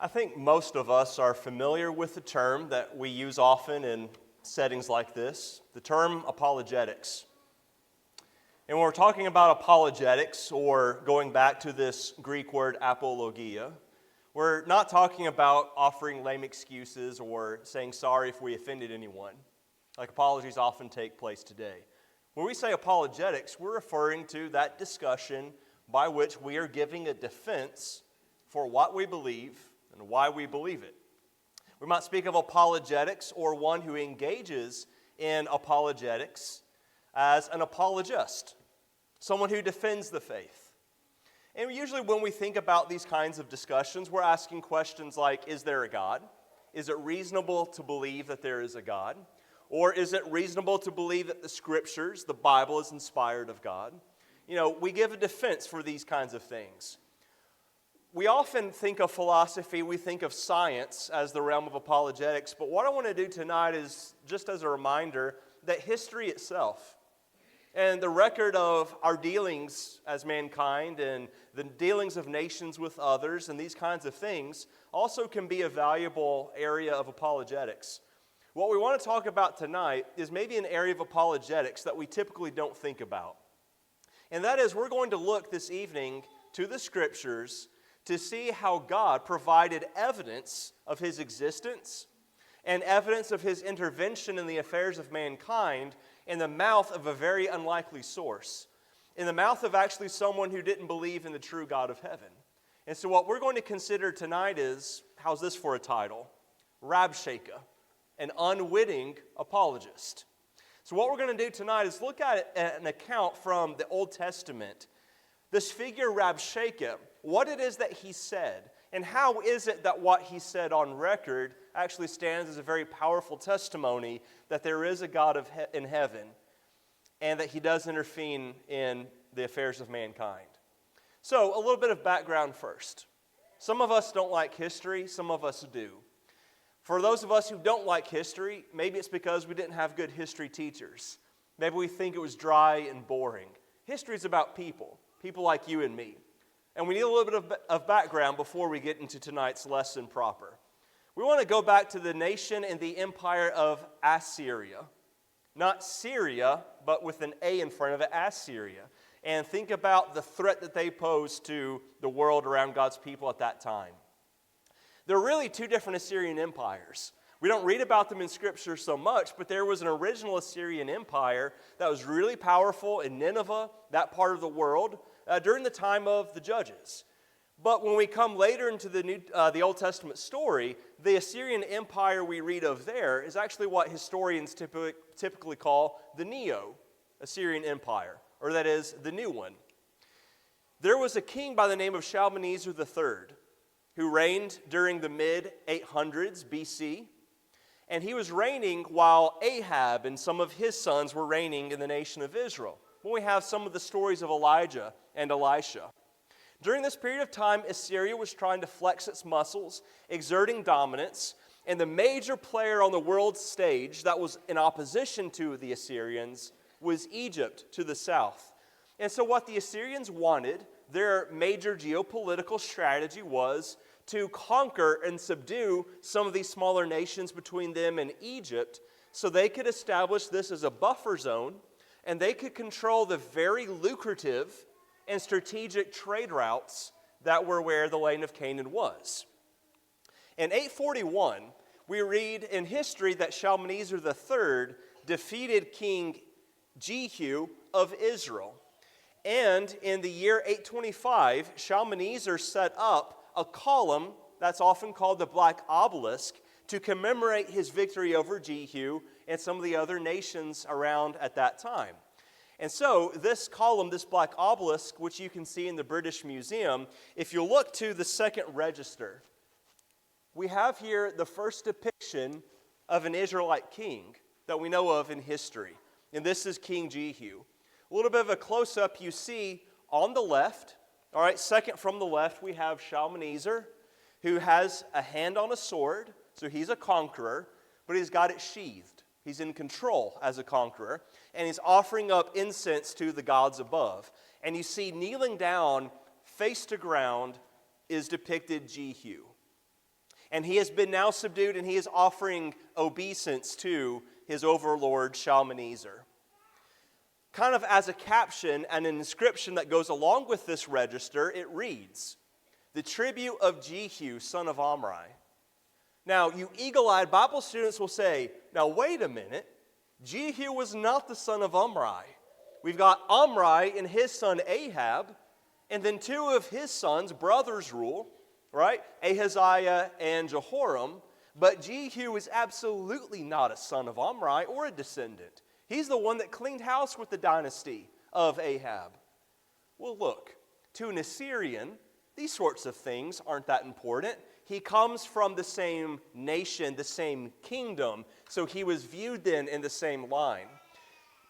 I think most of us are familiar with the term that we use often in settings like this, the term apologetics. And when we're talking about apologetics, or going back to this Greek word apologia, we're not talking about offering lame excuses or saying sorry if we offended anyone, like apologies often take place today. When we say apologetics, we're referring to that discussion by which we are giving a defense for what we believe and why we believe it. We might speak of apologetics, or one who engages in apologetics, as an apologist, someone who defends the faith. And usually when we think about these kinds of discussions, we're asking questions like, is there a God? Is it reasonable to believe that there is a God? Or is it reasonable to believe that the Scriptures, the Bible, is inspired of God? We give a defense for these kinds of things. We often think of philosophy, we think of science as the realm of apologetics, but what I want to do tonight is just as a reminder that history itself and the record of our dealings as mankind and the dealings of nations with others and these kinds of things also can be a valuable area of apologetics. What we want to talk about tonight is maybe an area of apologetics that we typically don't think about. And that is, we're going to look this evening to the Scriptures to see how God provided evidence of His existence and evidence of His intervention in the affairs of mankind in the mouth of a very unlikely source, in the mouth of actually someone who didn't believe in the true God of heaven. And so what we're going to consider tonight is, how's this for a title? Rabshakeh, an unwitting apologist. So what we're going to do tonight is look at an account from the Old Testament. This figure Rabshakeh, what it is that he said, and how is it that what he said on record actually stands as a very powerful testimony that there is a God in heaven and that He does intervene in the affairs of mankind. So, a little bit of background first. Some of us don't like history, some of us do. For those of us who don't like history, maybe it's because we didn't have good history teachers. Maybe we think it was dry and boring. History is about people like you and me. And we need a little bit of background before we get into tonight's lesson proper. We want to go back to the nation and the empire of Assyria. Not Syria, but with an A in front of it, Assyria. And think about the threat that they posed to the world around God's people at that time. There are really two different Assyrian empires. We don't read about them in Scripture so much, but there was an original Assyrian empire that was really powerful in Nineveh, that part of the world, during the time of the Judges. But when we come later into the Old Testament story, the Assyrian empire we read of there is actually what historians typically call the Neo-Assyrian Empire, or that is, the new one. There was a king by the name of Shalmaneser III who reigned during the mid-800s BC, and he was reigning while Ahab and some of his sons were reigning in the nation of Israel. When we have some of the stories of Elijah and Elisha. During this period of time, Assyria was trying to flex its muscles, exerting dominance, and the major player on the world stage that was in opposition to the Assyrians was Egypt to the south. And so what the Assyrians wanted, their major geopolitical strategy was to conquer and subdue some of these smaller nations between them and Egypt so they could establish this as a buffer zone and they could control the very lucrative and strategic trade routes that were where the land of Canaan was. In 841, we read in history that Shalmaneser III defeated King Jehu of Israel. And in the year 825, Shalmaneser set up a column that's often called the Black Obelisk to commemorate his victory over Jehu and some of the other nations around at that time. And so this column, this Black Obelisk, which you can see in the British Museum, if you look to the second register, we have here the first depiction of an Israelite king that we know of in history. And this is King Jehu. A little bit of a close-up you see on the left. All right, second from the left, we have Shalmaneser, who has a hand on a sword. So he's a conqueror, but he's got it sheathed. He's in control as a conqueror, and he's offering up incense to the gods above. And you see kneeling down, face to ground, is depicted Jehu. And he has been now subdued, and he is offering obeisance to his overlord Shalmaneser. Kind of as a caption and an inscription that goes along with this register, it reads, "The tribute of Jehu, son of Omri." Now, you eagle-eyed Bible students will say, now wait a minute, Jehu was not the son of Omri. We've got Omri and his son Ahab, and then two of his sons, brothers, rule, right? Ahaziah and Jehoram. But Jehu is absolutely not a son of Omri or a descendant. He's the one that cleaned house with the dynasty of Ahab. Well, look, to an Assyrian, these sorts of things aren't that important. He comes from the same nation, the same kingdom, so he was viewed then in the same line.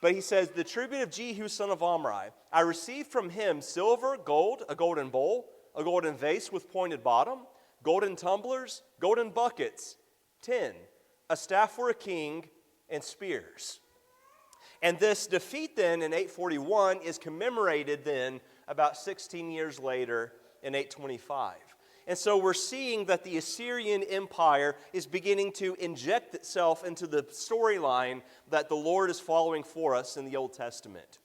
But he says, "The tribute of Jehu, son of Omri, I received from him silver, gold, a golden bowl, a golden vase with pointed bottom, golden tumblers, golden buckets, 10, a staff for a king, and spears." And this defeat then in 841 is commemorated then about 16 years later in 825. And so we're seeing that the Assyrian Empire is beginning to inject itself into the storyline that the Lord is following for us in the Old Testament.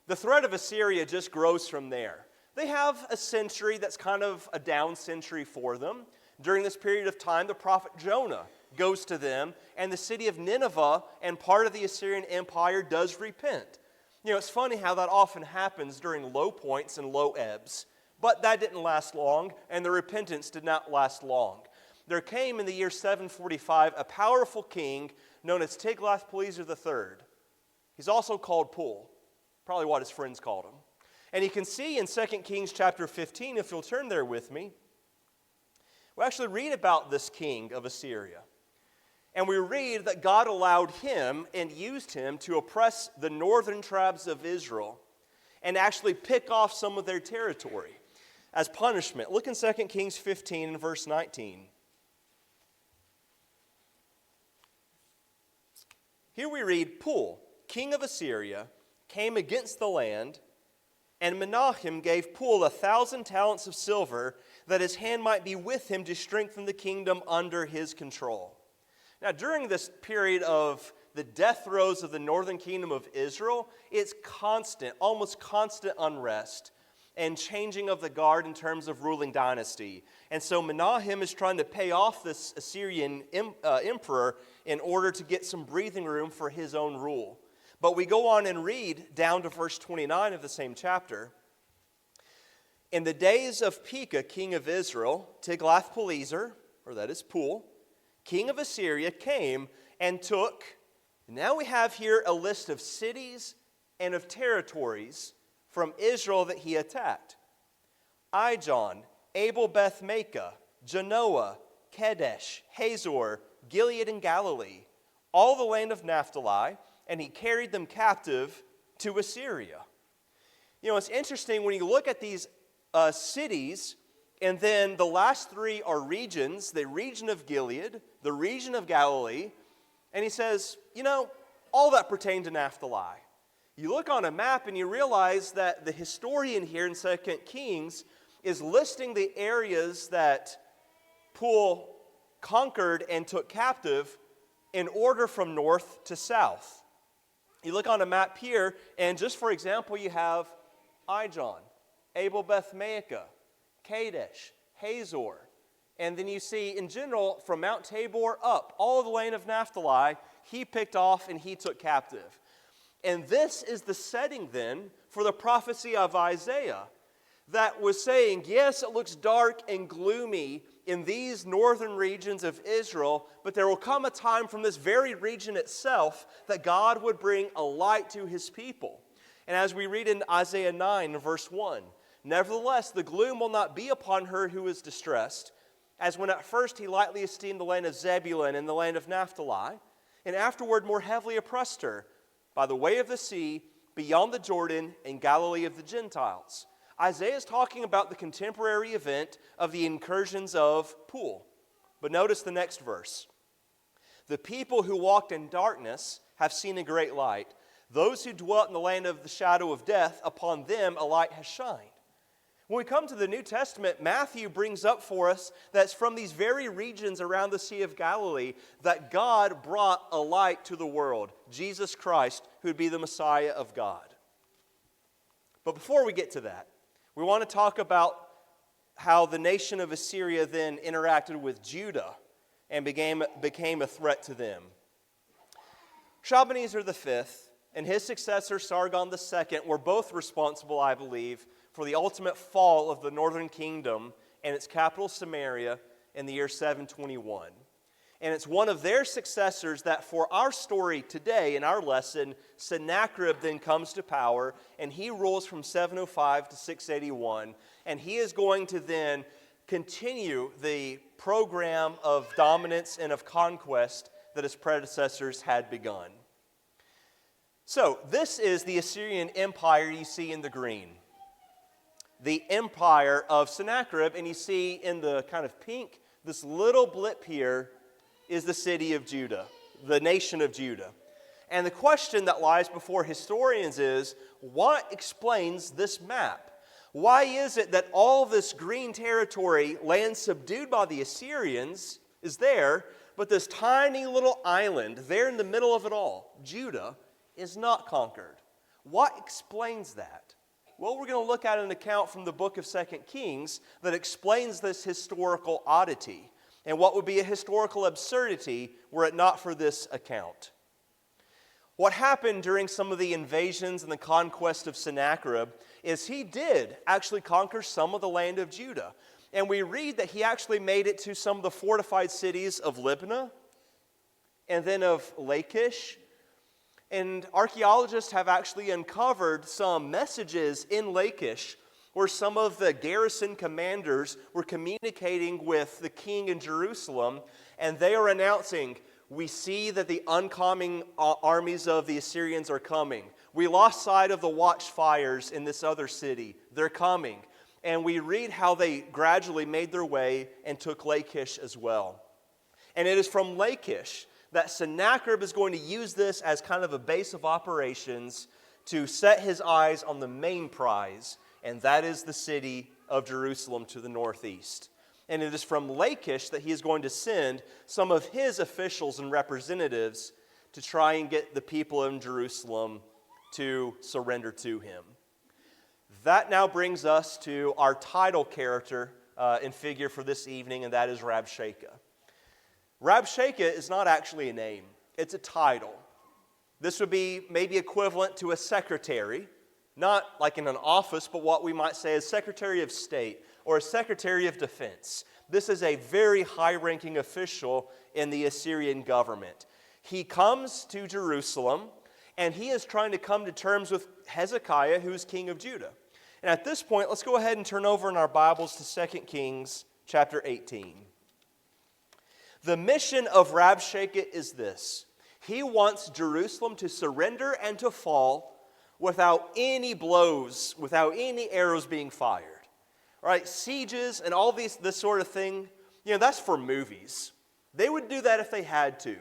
The threat of Assyria just grows from there. They have a century that's kind of a down century for them. During this period of time, the prophet Jonah goes to them, and the city of Nineveh and part of the Assyrian Empire does repent. You know, it's funny how that often happens during low points and low ebbs. But that didn't last long, and the repentance did not last long. There came in the year 745 a powerful king known as Tiglath-Pileser III. He's also called Pul, probably what his friends called him. And you can see in 2 Kings chapter 15, if you'll turn there with me, we actually read about this king of Assyria. And we read that God allowed him and used him to oppress the northern tribes of Israel and actually pick off some of their territory as punishment. Look in 2 Kings 15 and verse 19. Here we read, "Pul, king of Assyria, came against the land, and Menahem gave Pul 1,000 talents of silver, that his hand might be with him to strengthen the kingdom under his control." Now, during this period of the death throes of the northern kingdom of Israel, it's constant, almost constant unrest and changing of the guard in terms of ruling dynasty. And so Menahem is trying to pay off this Assyrian emperor in order to get some breathing room for his own rule. But we go on and read down to verse 29 of the same chapter. "In the days of Pekah, king of Israel, Tiglath-Pileser, or that is Pul, king of Assyria, came and took," now we have here a list of cities and of territories from Israel that he attacked: Ijon, Abel-Beth-Maachah, Janoah, Kedesh, Hazor, Gilead and Galilee, all the land of Naphtali, and he carried them captive to Assyria. You know, it's interesting when you look at these cities, and then the last three are regions: the region of Gilead, the region of Galilee, and he says, you know, all that pertained to Naphtali. You look on a map and you realize that the historian here in 2 Kings is listing the areas that Pul conquered and took captive in order from north to south. You look on a map here, and just for example, you have Ijon, Abel-Beth-Maachah, Kadesh, Hazor, and then you see in general from Mount Tabor up, all the land of Naphtali, he picked off and he took captive. And this is the setting then for the prophecy of Isaiah that was saying, yes, it looks dark and gloomy in these northern regions of Israel, but there will come a time from this very region itself that God would bring a light to his people. And as we read in Isaiah 9, verse 1, "Nevertheless, the gloom will not be upon her who is distressed, as when at first he lightly esteemed the land of Zebulun and the land of Naphtali, and afterward more heavily oppressed her, by the way of the sea, beyond the Jordan, and Galilee of the Gentiles." Isaiah is talking about the contemporary event of the incursions of Pul. But notice the next verse. "The people who walked in darkness have seen a great light. Those who dwelt in the land of the shadow of death, upon them a light has shined." When we come to the New Testament, Matthew brings up for us that it's from these very regions around the Sea of Galilee that God brought a light to the world, Jesus Christ, who would be the Messiah of God. But before we get to that, we want to talk about how the nation of Assyria then interacted with Judah and became a threat to them. Shalmaneser V and his successor Sargon II were both responsible, I believe, for the ultimate fall of the northern kingdom and its capital Samaria in the year 721. And it's one of their successors that for our story today in our lesson, Sennacherib then comes to power, and he rules from 705 to 681, and he is going to then continue the program of dominance and of conquest that his predecessors had begun. So, this is the Assyrian Empire you see in the green. The empire of Sennacherib, and you see in the kind of pink, this little blip here is the city of Judah, the nation of Judah. And the question that lies before historians is, what explains this map? Why is it that all this green territory, land subdued by the Assyrians, is there, but this tiny little island there in the middle of it all, Judah, is not conquered? What explains that? Well, we're going to look at an account from the book of 2 Kings that explains this historical oddity and what would be a historical absurdity were it not for this account. What happened during some of the invasions and the conquest of Sennacherib is he did actually conquer some of the land of Judah. And we read that he actually made it to some of the fortified cities of Libnah and then of Lachish. And archaeologists have actually uncovered some messages in Lachish where some of the garrison commanders were communicating with the king in Jerusalem, and they are announcing, we see that the oncoming armies of the Assyrians are coming. We lost sight of the watchfires in this other city. They're coming. And we read how they gradually made their way and took Lachish as well. And it is from Lachish that Sennacherib is going to use this as kind of a base of operations to set his eyes on the main prize, and that is the city of Jerusalem to the northeast. And it is from Lachish that he is going to send some of his officials and representatives to try and get the people in Jerusalem to surrender to him. That now brings us to our title character and figure for this evening, and that is Rabshakeh. Rabshakeh is not actually a name, it's a title. This would be maybe equivalent to a secretary, not like in an office, but what we might say is Secretary of State or a Secretary of Defense. This is a very high-ranking official in the Assyrian government. He comes to Jerusalem, and he is trying to come to terms with Hezekiah, who is king of Judah. And at this point, let's go ahead and turn over in our Bibles to 2 Kings chapter 18. The mission of Rabshakeh is this. He wants Jerusalem to surrender and to fall without any blows, without any arrows being fired. All right, sieges and all this sort of thing, that's for movies. They would do that if they had to,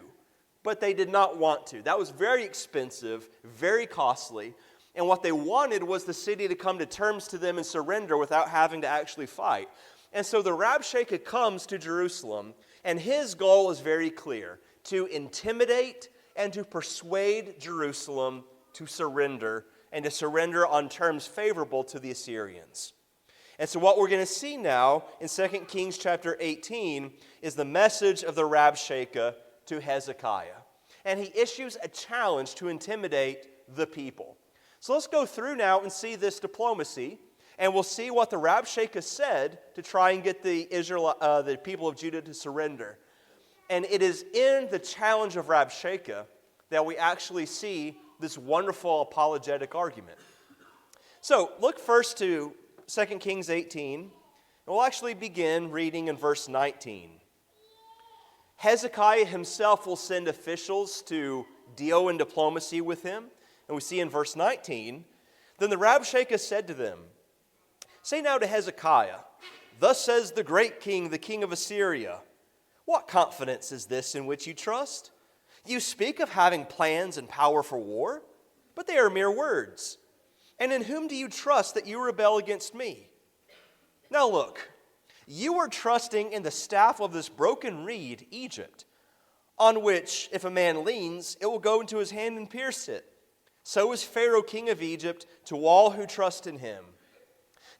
but they did not want to. That was very expensive, very costly, and what they wanted was the city to come to terms to them and surrender without having to actually fight. And so the Rabshakeh comes to Jerusalem, and his goal is very clear, to intimidate and to persuade Jerusalem to surrender, and to surrender on terms favorable to the Assyrians. And so what we're going to see now in 2 Kings chapter 18 is the message of the Rabshakeh to Hezekiah. And he issues a challenge to intimidate the people. So let's go through now and see this diplomacy, and we'll see what the Rabshakeh said to try and get the people of Judah to surrender. And it is in the challenge of Rabshakeh that we actually see this wonderful apologetic argument. So look first to 2 Kings 18, and we'll actually begin reading in verse 19. Hezekiah himself will send officials to deal in diplomacy with him. And we see in verse 19, then the Rabshakeh said to them, say now to Hezekiah, thus says the great king, the king of Assyria, what confidence is this in which you trust? You speak of having plans and power for war, but they are mere words. And in whom do you trust that you rebel against me? Now look, you are trusting in the staff of this broken reed, Egypt, on which, if a man leans, it will go into his hand and pierce it. So is Pharaoh, king of Egypt, to all who trust in him.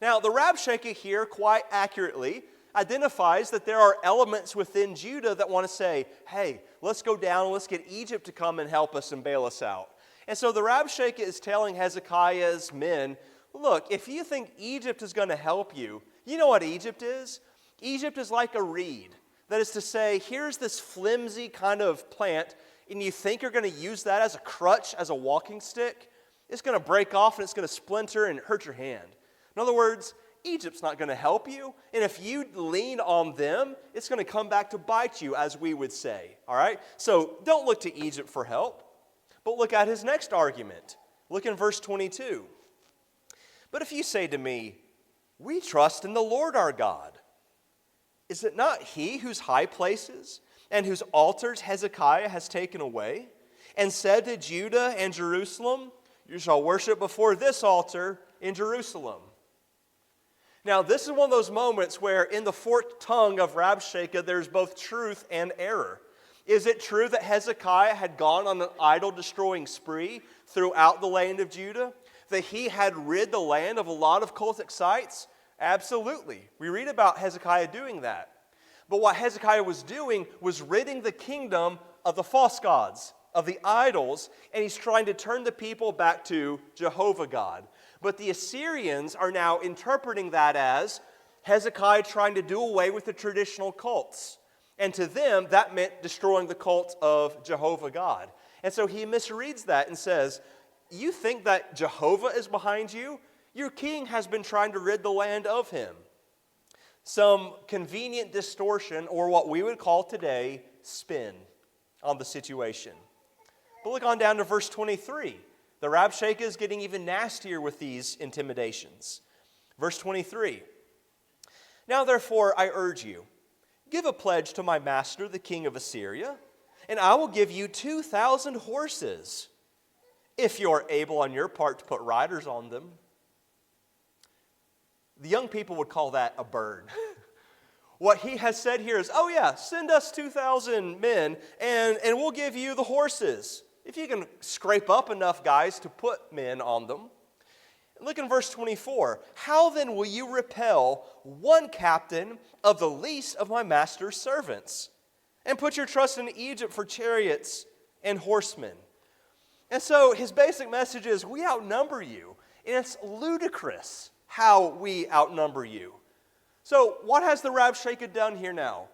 Now, the Rabshakeh here quite accurately identifies that there are elements within Judah that want to say, hey, let's go down, let's get Egypt to come and help us and bail us out. And so the Rabshakeh is telling Hezekiah's men, look, if you think Egypt is going to help you, you know what Egypt is? Egypt is like a reed. That is to say, here's this flimsy kind of plant, and you think you're going to use that as a crutch, as a walking stick? It's going to break off and it's going to splinter and hurt your hand. In other words, Egypt's not going to help you, and if you lean on them, it's going to come back to bite you, as we would say. All right? So don't look to Egypt for help, but look at his next argument. Look in verse 22. But if you say to me, we trust in the Lord our God, is it not he whose high places and whose altars Hezekiah has taken away, and said to Judah and Jerusalem, you shall worship before this altar in Jerusalem? Now, this is one of those moments where in the forked tongue of Rabshakeh, there's both truth and error. Is it true that Hezekiah had gone on an idol-destroying spree throughout the land of Judah? That he had rid the land of a lot of cultic sites? Absolutely. We read about Hezekiah doing that. But what Hezekiah was doing was ridding the kingdom of the false gods, of the idols, and he's trying to turn the people back to Jehovah God. But the Assyrians are now interpreting that as Hezekiah trying to do away with the traditional cults. And to them, that meant destroying the cult of Jehovah God. And so he misreads that and says, you think that Jehovah is behind you? Your king has been trying to rid the land of him. Some convenient distortion, or what we would call today, spin on the situation. But look on down to verse 23. The Rabshakeh is getting even nastier with these intimidations. Verse 23. Now therefore I urge you, give a pledge to my master, the king of Assyria, and I will give you 2,000 horses, if you are able on your part to put riders on them. The young people would call that a burn. What he has said here is, oh yeah, send us 2,000 men and we'll give you the horses. If you can scrape up enough guys to put men on them. Look in verse 24. How then will you repel one captain of the least of my master's servants, and put your trust in Egypt for chariots and horsemen? And so his basic message is, we outnumber you. And it's ludicrous how we outnumber you. So what has the Rabshakeh done here now?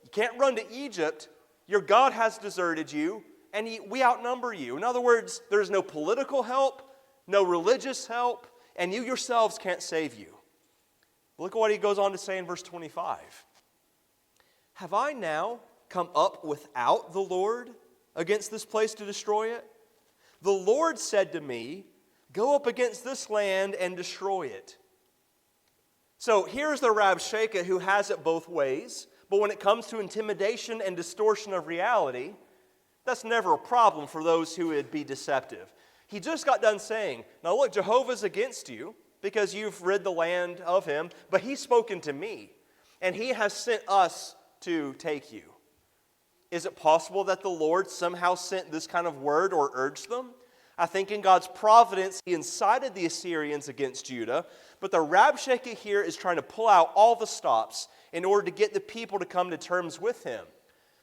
You can't run to Egypt. Your God has deserted you, and we outnumber you. In other words, there's no political help, no religious help, and you yourselves can't save you. Look at what he goes on to say in verse 25. Have I now come up without the Lord against this place to destroy it? The Lord said to me, go up against this land and destroy it. So here's the Rabshakeh who has it both ways, but when it comes to intimidation and distortion of reality, that's never a problem for those who would be deceptive. He just got done saying, now look, Jehovah's against you because you've rid the land of him, but he's spoken to me, and he has sent us to take you. Is it possible that the Lord somehow sent this kind of word or urged them? I think in God's providence, he incited the Assyrians against Judah, but the Rabshakeh here is trying to pull out all the stops in order to get the people to come to terms with him.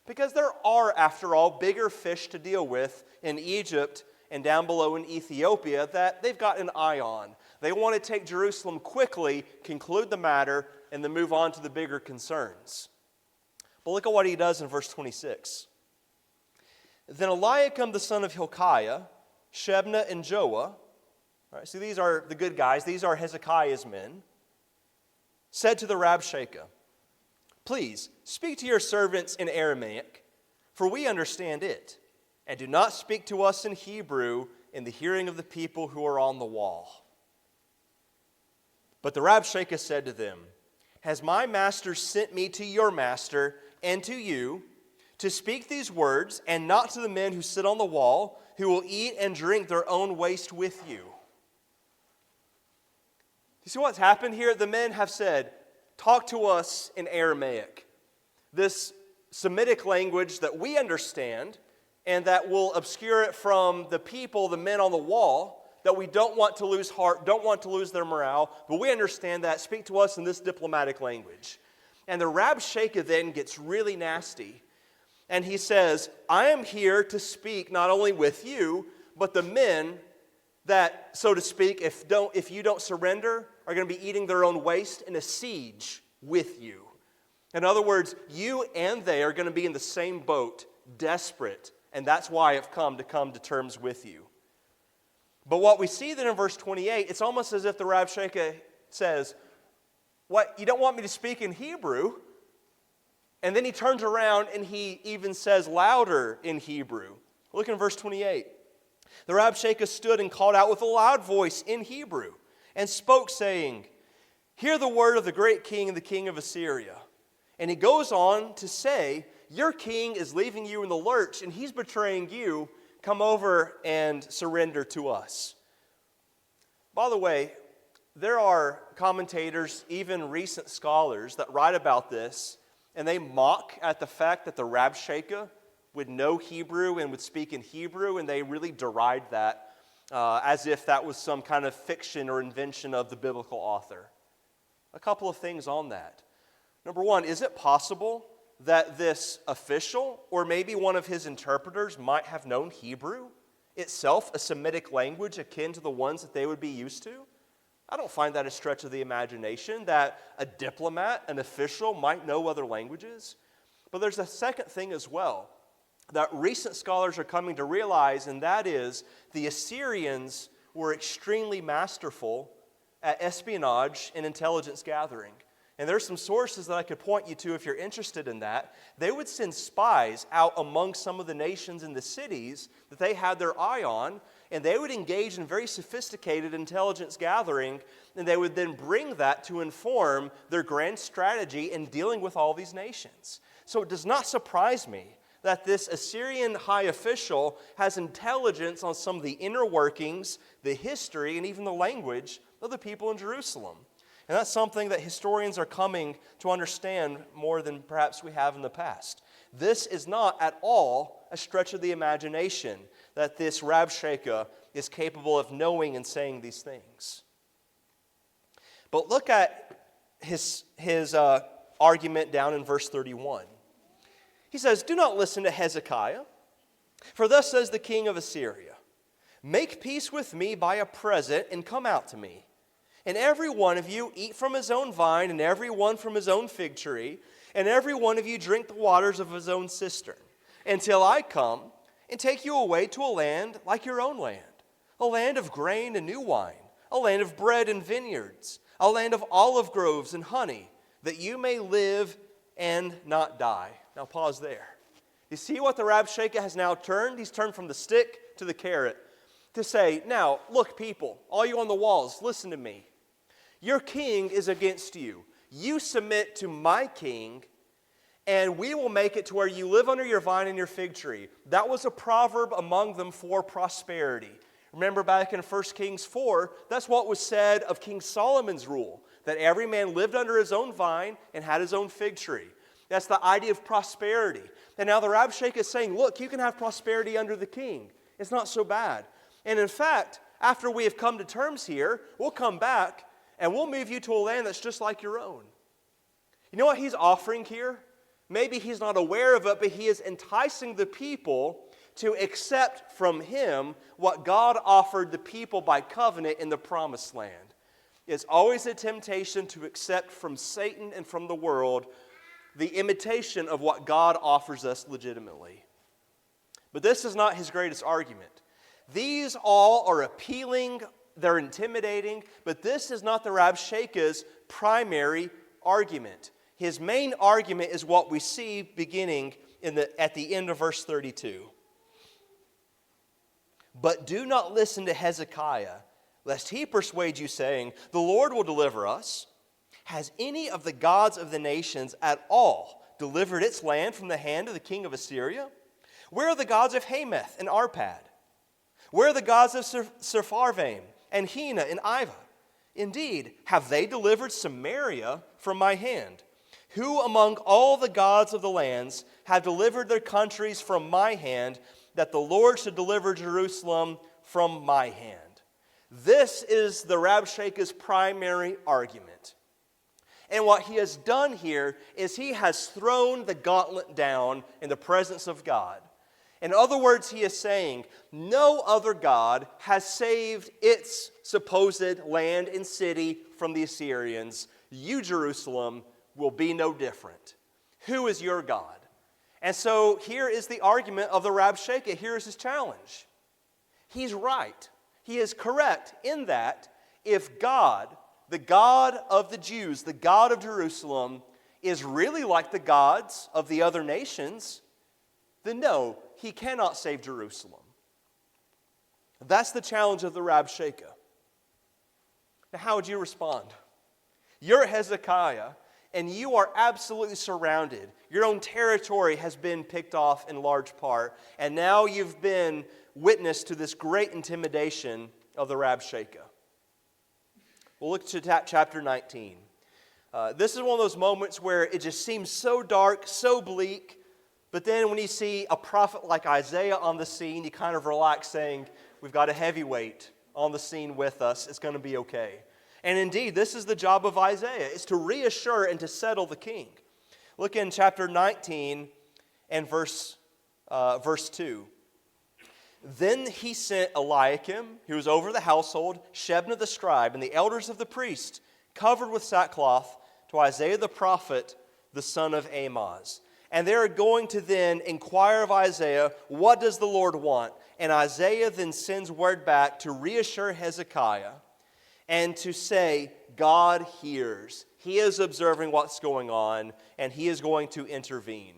Because there are, after all, bigger fish to deal with in Egypt and down below in Ethiopia that they've got an eye on. They want to take Jerusalem quickly, conclude the matter, and then move on to the bigger concerns. But look at what he does in verse 26. Then Eliakim the son of Hilkiah, Shebna and Joah, all right, see, these are the good guys, these are Hezekiah's men, said to the Rabshakeh, please speak to your servants in Aramaic, for we understand it, and do not speak to us in Hebrew in the hearing of the people who are on the wall. But the Rabshakeh said to them, has my master sent me to your master and to you to speak these words, and not to the men who sit on the wall, who will eat and drink their own waste with you? You see what's happened here? The men have said, talk to us in Aramaic, this Semitic language that we understand and that will obscure it from the people, the men on the wall, that we don't want to lose heart, don't want to lose their morale, but we understand that. Speak to us in this diplomatic language. And the Rabshakeh then gets really nasty. And he says, I am here to speak not only with you, but the men that, so to speak, if you don't surrender, are going to be eating their own waste in a siege with you. In other words, you and they are going to be in the same boat, desperate, and that's why I've come to terms with you. But what we see then in verse 28, it's almost as if the Rabshakeh says, what, you don't want me to speak in Hebrew? And then he turns around and he even says louder in Hebrew. Look in verse 28. The Rabshakeh stood and called out with a loud voice in Hebrew and spoke, saying, hear the word of the great king and the king of Assyria. And he goes on to say, your king is leaving you in the lurch and he's betraying you. Come over and surrender to us. By the way, there are commentators, even recent scholars, that write about this, and they mock at the fact that the Rabshakeh would know Hebrew and would speak in Hebrew, and they really deride that as if that was some kind of fiction or invention of the biblical author. A couple of things on that. Number one, is it possible that this official, or maybe one of his interpreters, might have known Hebrew itself, a Semitic language akin to the ones that they would be used to? I don't find that a stretch of the imagination that a diplomat, an official, might know other languages. But there's a second thing as well that recent scholars are coming to realize, and that is the Assyrians were extremely masterful at espionage and intelligence gathering. And there's some sources that I could point you to if you're interested in that. They would send spies out among some of the nations in the cities that they had their eye on, and they would engage in very sophisticated intelligence gathering, and they would then bring that to inform their grand strategy in dealing with all these nations. So it does not surprise me that this Assyrian high official has intelligence on some of the inner workings, the history, and even the language of the people in Jerusalem. And that's something that historians are coming to understand more than perhaps we have in the past. This is not at all a stretch of the imagination that this Rabshakeh is capable of knowing and saying these things. But look at his argument down in verse 31. He says, do not listen to Hezekiah, for thus says the king of Assyria, make peace with me by a present and come out to me. And every one of you eat from his own vine, and every one from his own fig tree, and every one of you drink the waters of his own cistern, until I come and take you away to a land like your own land, a land of grain and new wine, a land of bread and vineyards, a land of olive groves and honey, that you may live and not die. Now pause there. You see what the Rabshakeh has now turned? He's turned from the stick to the carrot to say, now, look people, all you on the walls, listen to me. Your king is against you. You submit to my king, and we will make it to where you live under your vine and your fig tree. That was a proverb among them for prosperity. Remember back in 1 Kings 4, that's what was said of King Solomon's rule, that every man lived under his own vine and had his own fig tree. That's the idea of prosperity. And now the Rabshakeh is saying, look, you can have prosperity under the king. It's not so bad. And in fact, after we have come to terms here, we'll come back and we'll move you to a land that's just like your own. You know what he's offering here? Maybe he's not aware of it, but he is enticing the people to accept from him what God offered the people by covenant in the promised land. It's always a temptation to accept from Satan and from the world the imitation of what God offers us legitimately. But this is not his greatest argument. These all are appealing, they're intimidating, but this is not the Rabshakeh's primary argument. His main argument is what we see beginning at the end of verse 32. But do not listen to Hezekiah, lest he persuade you, saying, the Lord will deliver us. Has any of the gods of the nations at all delivered its land from the hand of the king of Assyria? Where are the gods of Hamath and Arpad? Where are the gods of Sepharvaim and Hena and Iva? Indeed, have they delivered Samaria from my hand? Who among all the gods of the lands have delivered their countries from my hand, that the Lord should deliver Jerusalem from my hand? This is the Rabshakeh's primary argument. And what he has done here is he has thrown the gauntlet down in the presence of God. In other words, he is saying, no other God has saved its supposed land and city from the Assyrians. You, Jerusalem, will be no different. Who is your God? And so here is the argument of the Rabshakeh. Here is his challenge. He's right. He is correct in that if God, the God of the Jews, the God of Jerusalem, is really like the gods of the other nations, then no, he cannot save Jerusalem. That's the challenge of the Rabshakeh. Now, how would you respond? You're Hezekiah, and you are absolutely surrounded. Your own territory has been picked off in large part, and now you've been witness to this great intimidation of the Rabshakeh. We'll look to chapter 19. This is one of those moments where it just seems so dark, so bleak, but then when you see a prophet like Isaiah on the scene, you kind of relax saying, we've got a heavyweight on the scene with us, it's going to be okay. And indeed, this is the job of Isaiah, is to reassure and to settle the king. Look in chapter 19 and verse 2. Then he sent Eliakim, who was over the household, Shebna the scribe, and the elders of the priests, covered with sackcloth, to Isaiah the prophet, the son of Amoz. And they are going to then inquire of Isaiah, what does the Lord want? And Isaiah then sends word back to reassure Hezekiah and to say, God hears. He is observing what's going on, and he is going to intervene.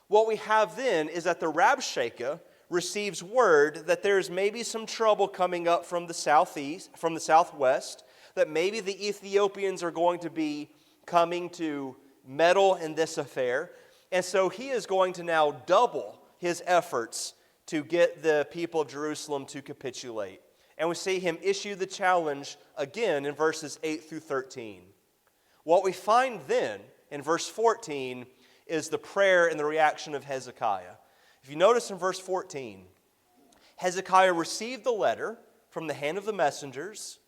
What we have then is that the Rabshakeh receives word that there's maybe some trouble coming up from the southwest, that maybe the Ethiopians are going to be coming to meddle in this affair. And so he is going to now double his efforts to get the people of Jerusalem to capitulate. And we see him issue the challenge again in verses 8 through 13. What we find then in verse 14 is the prayer and the reaction of Hezekiah. If you notice in verse 14, Hezekiah received the letter from the hand of the messengers,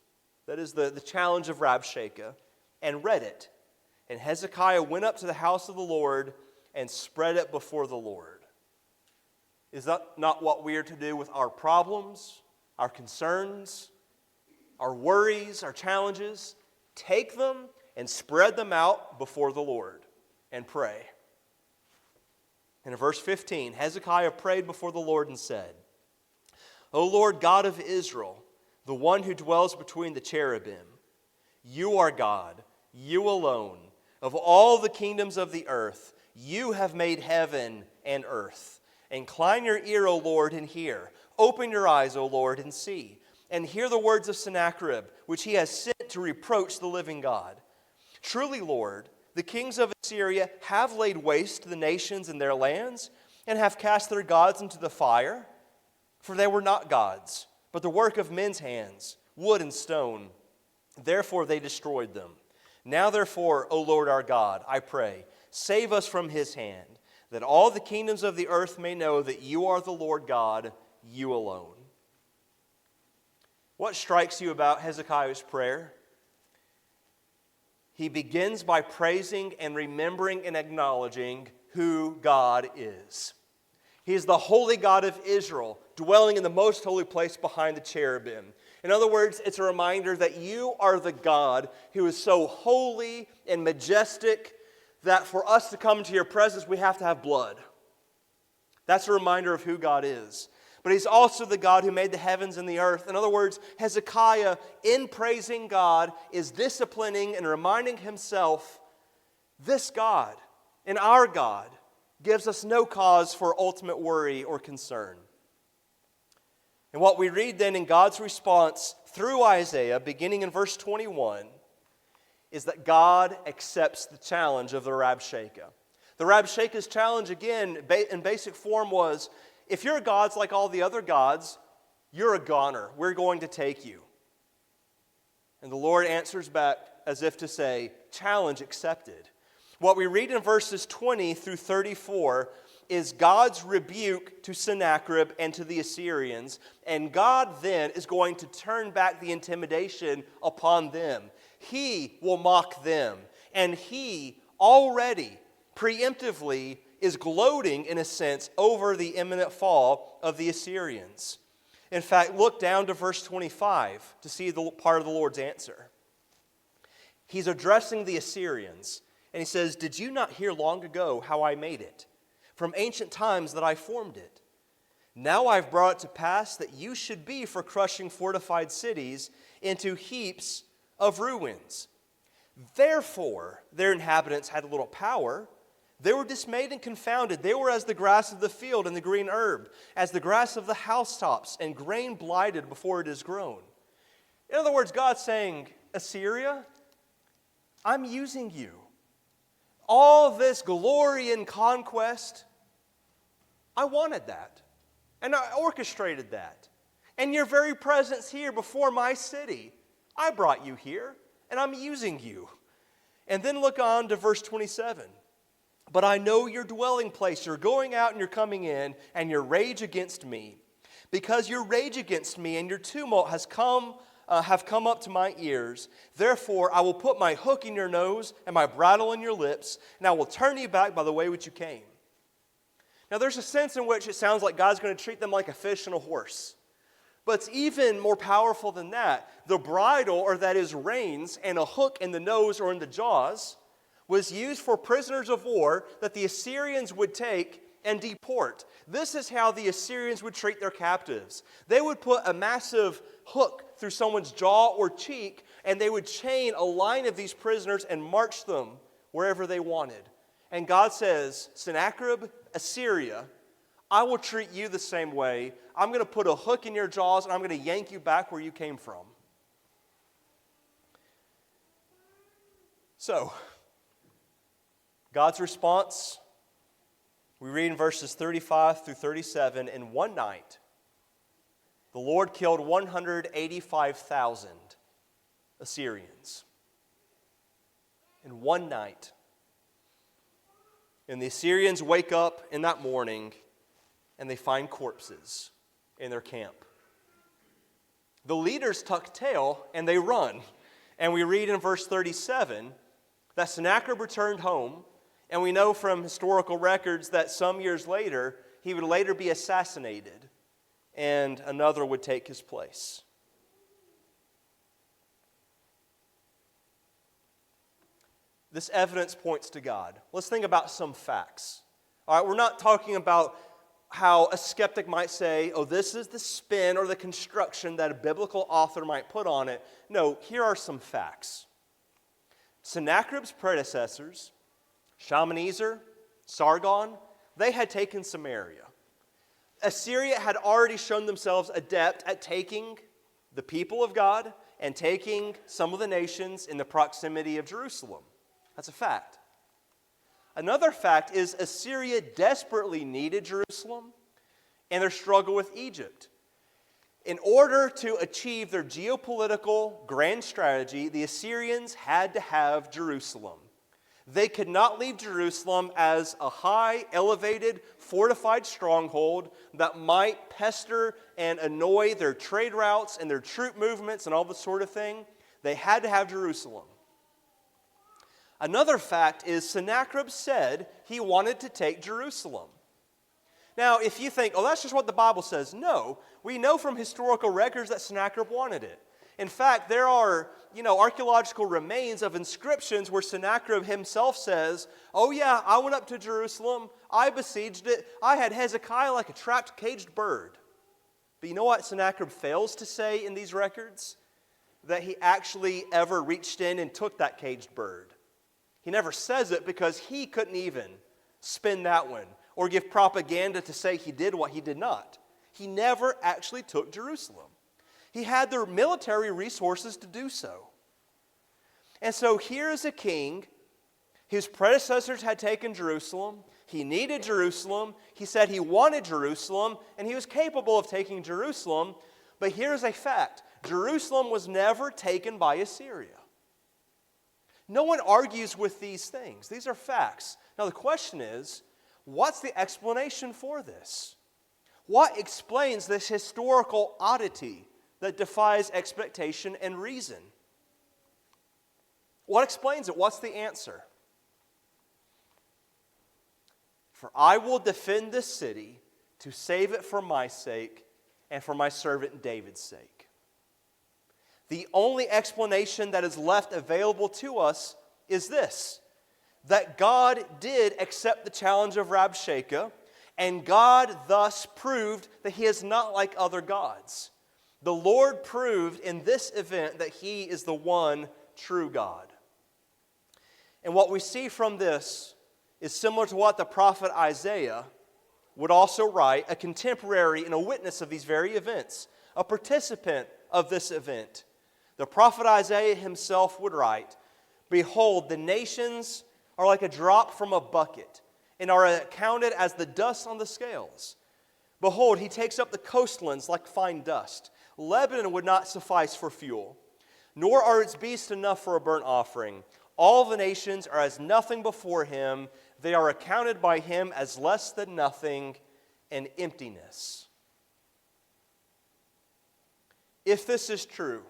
that is the challenge of Rabshakeh, and read it. And Hezekiah went up to the house of the Lord and spread it before the Lord. Is that not what we are to do with our problems, our concerns, our worries, our challenges? Take them and spread them out before the Lord and pray. And in verse 15, Hezekiah prayed before the Lord and said, O Lord God of Israel, the one who dwells between the cherubim, you are God, you alone. Of all the kingdoms of the earth, you have made heaven and earth. Incline your ear, O Lord, and hear. Open your eyes, O Lord, and see. And hear the words of Sennacherib, which he has sent to reproach the living God. Truly, Lord, the kings of Assyria have laid waste the nations and their lands, and have cast their gods into the fire. For they were not gods, but the work of men's hands, wood and stone. Therefore they destroyed them. Now therefore, O Lord our God, I pray, save us from his hand, that all the kingdoms of the earth may know that you are the Lord God, you alone. What strikes you about Hezekiah's prayer? He begins by praising and remembering and acknowledging who God is. He is the holy God of Israel, dwelling in the most holy place behind the cherubim. In other words, it's a reminder that you are the God who is so holy and majestic that for us to come into your presence, we have to have blood. That's a reminder of who God is. But he's also the God who made the heavens and the earth. In other words, Hezekiah, in praising God, is disciplining and reminding himself, this God and our God gives us no cause for ultimate worry or concern. And what we read then in God's response through Isaiah, beginning in verse 21, is that God accepts the challenge of the Rabshakeh. The Rabshakeh's challenge, again, in basic form was, if your God's like all the other gods, you're a goner. We're going to take you. And the Lord answers back as if to say, challenge accepted. What we read in verses 20 through 34 is God's rebuke to Sennacherib and to the Assyrians, and God then is going to turn back the intimidation upon them. He will mock them, and he already preemptively is gloating, in a sense, over the imminent fall of the Assyrians. In fact, look down to verse 25 to see the part of the Lord's answer. He's addressing the Assyrians, and he says, "Did you not hear long ago how I made it? From ancient times that I formed it. Now I've brought it to pass that you should be for crushing fortified cities into heaps of ruins. Therefore, their inhabitants had little power. They were dismayed and confounded. They were as the grass of the field and the green herb, as the grass of the housetops and grain blighted before it is grown." In other words, God's saying, Assyria, I'm using you. All this glory and conquest, I wanted that. And I orchestrated that. And your very presence here before my city, I brought you here, and I'm using you. And then look on to verse 27. "But I know your dwelling place, you're going out and you're coming in, and your rage against me. Because your rage against me and your tumult have come up to my ears. Therefore, I will put my hook in your nose and my bridle in your lips, and I will turn you back by the way which you came." Now, there's a sense in which it sounds like God's going to treat them like a fish and a horse. But it's even more powerful than that. The bridle, or that is reins, and a hook in the nose or in the jaws, was used for prisoners of war that the Assyrians would take and deport. This is how the Assyrians would treat their captives. They would put a massive hook through someone's jaw or cheek, and they would chain a line of these prisoners and march them wherever they wanted. And God says, Sennacherib, Assyria, I will treat you the same way. I'm going to put a hook in your jaws, and I'm going to yank you back where you came from. So, God's response, we read in verses 35 through 37, "In one night, the Lord killed 185,000 Assyrians." In one night. And the Assyrians wake up in that morning, and they find corpses in their camp. The leaders tuck tail, and they run. And we read in verse 37 that Sennacherib returned home, and we know from historical records that some years later, he would later be assassinated, and another would take his place. This evidence points to God. Let's think about some facts. All right, we're not talking about how a skeptic might say, oh, this is the spin or the construction that a biblical author might put on it. No, here are some facts. Sennacherib's predecessors, Shalmaneser, Sargon, they had taken Samaria. Assyria had already shown themselves adept at taking the people of God and taking some of the nations in the proximity of Jerusalem. That's a fact. Another fact is Assyria desperately needed Jerusalem and their struggle with Egypt. In order to achieve their geopolitical grand strategy, the Assyrians had to have Jerusalem. They could not leave Jerusalem as a high, elevated, fortified stronghold that might pester and annoy their trade routes and their troop movements and all this sort of thing. They had to have Jerusalem. Another fact is Sennacherib said he wanted to take Jerusalem. Now, if you think, oh, that's just what the Bible says. No, we know from historical records that Sennacherib wanted it. In fact, there are, archaeological remains of inscriptions where Sennacherib himself says, oh yeah, I went up to Jerusalem, I besieged it, I had Hezekiah like a trapped caged bird. But you know what Sennacherib fails to say in these records? That he actually ever reached in and took that caged bird. He never says it because he couldn't even spin that one or give propaganda to say he did what he did not. He never actually took Jerusalem. He had the military resources to do so. And so here is a king. His predecessors had taken Jerusalem. He needed Jerusalem. He said he wanted Jerusalem, and he was capable of taking Jerusalem. But here's a fact. Jerusalem was never taken by Assyria. No one argues with these things. These are facts. Now the question is, what's the explanation for this? What explains this historical oddity that defies expectation and reason? What explains it? What's the answer? For I will defend this city to save it for my sake and for my servant David's sake. The only explanation that is left available to us is this: that God did accept the challenge of Rabshakeh, and God thus proved that He is not like other gods. The Lord proved in this event that He is the one true God. And what we see from this is similar to what the prophet Isaiah would also write, a contemporary and a witness of these very events, a participant of this event. The prophet Isaiah himself would write, "Behold, the nations are like a drop from a bucket, and are accounted as the dust on the scales. Behold, he takes up the coastlands like fine dust. Lebanon would not suffice for fuel, nor are its beasts enough for a burnt offering. All the nations are as nothing before him. They are accounted by him as less than nothing and emptiness." If this is true,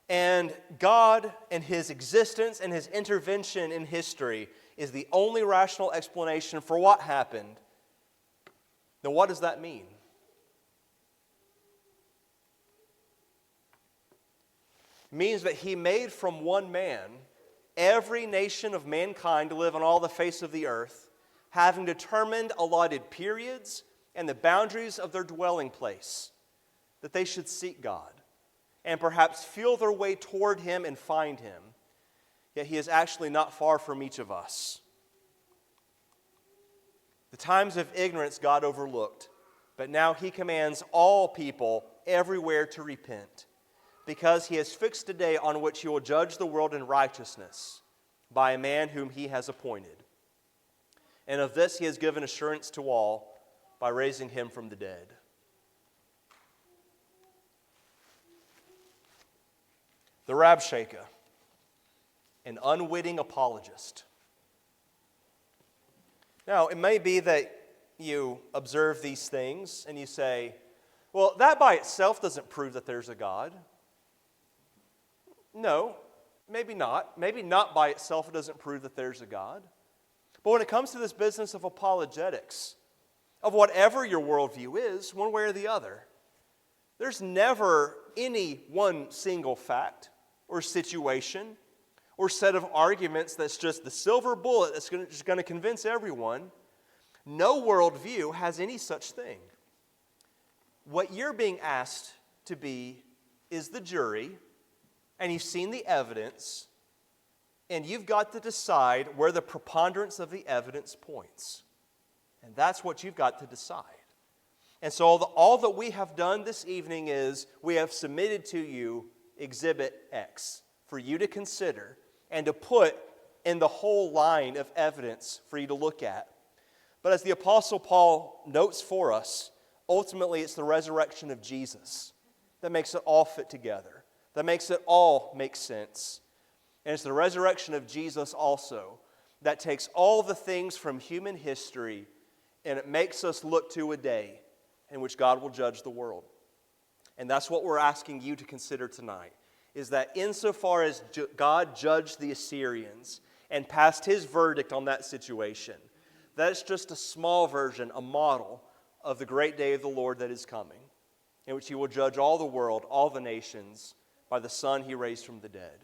and God and His existence and His intervention in history is the only rational explanation for what happened, then what does that mean? It means that He made from one man every nation of mankind to live on all the face of the earth, having determined allotted periods and the boundaries of their dwelling place, that they should seek God and perhaps feel their way toward Him and find Him. Yet He is actually not far from each of us. The times of ignorance God overlooked, but now He commands all people everywhere to repent, because He has fixed a day on which He will judge the world in righteousness by a man whom He has appointed. And of this He has given assurance to all by raising Him from the dead. The Rabshakeh, an unwitting apologist. Now, it may be that you observe these things and you say, well, that by itself doesn't prove that there's a God. No, maybe not. Maybe not by itself it doesn't prove that there's a God. But when it comes to this business of apologetics, of whatever your worldview is, one way or the other, there's never any one single fact or situation or set of arguments that's just the silver bullet that's just going to convince everyone. No worldview has any such thing. What you're being asked to be is the jury, and you've seen the evidence, and you've got to decide where the preponderance of the evidence points. And that's what you've got to decide. And so all that we have done this evening is we have submitted to you Exhibit X for you to consider and to put in the whole line of evidence for you to look at. But as the Apostle Paul notes for us, ultimately it's the resurrection of Jesus that makes it all fit together, that makes it all make sense. And it's the resurrection of Jesus also that takes all the things from human history and it makes us look to a day in which God will judge the world. And that's what we're asking you to consider tonight, is that insofar as God judged the Assyrians and passed His verdict on that situation, that's just a small version, a model of the great day of the Lord that is coming, in which He will judge all the world, all the nations, by the Son He raised from the dead.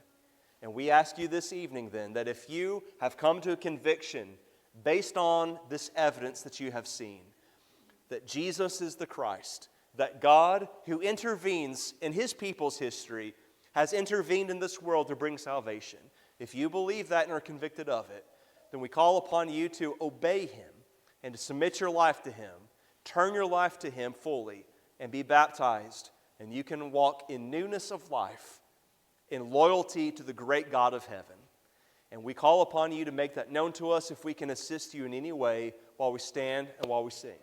And we ask you this evening then, that if you have come to a conviction based on this evidence that you have seen, that Jesus is the Christ, that God, who intervenes in His people's history, has intervened in this world to bring salvation. If you believe that and are convicted of it, then we call upon you to obey Him and to submit your life to Him, turn your life to Him fully, and be baptized, and you can walk in newness of life, in loyalty to the great God of heaven. And we call upon you to make that known to us if we can assist you in any way while we stand and while we sing.